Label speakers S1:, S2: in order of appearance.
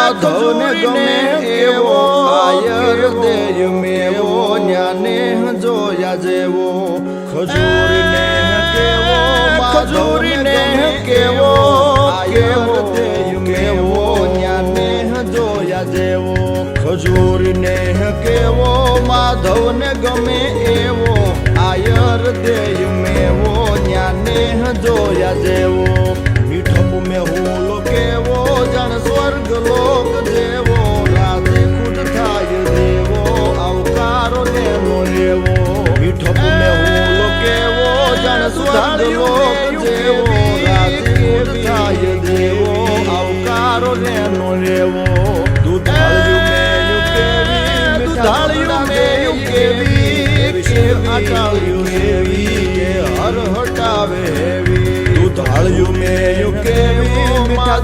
S1: માધવ ને ગમે એવો આયર દેય મેવો ન્યાને જોયા જેવો ખજૂરને કેવો ખજૂરને કેવો આયર દેય મેવો ન્યાને જોયા જેવો ખજૂરને કેવો માધવ ને ગમે એવો આયર દેય મેવો ન્યાને જોયા જેવો મીઠપ મેં હુલો કેવો જણ સ્વર્ગ લોક જેવો રાતે ખુદ થાય દેવો આવકારો નેનો લેવો મીઠપ મેં હુલો કેવો જણ સ્વર્ગ લોક જેવો રાતે ખુદ થાય દેવો આવકારો નેનો લેવો દુધાળ્યું કેવી મીઠાળ્યું મેં કેવી આટાળ્યું એવી કે હર હટાવે એવી દુધાળ્યું મેં કેવી મીઠા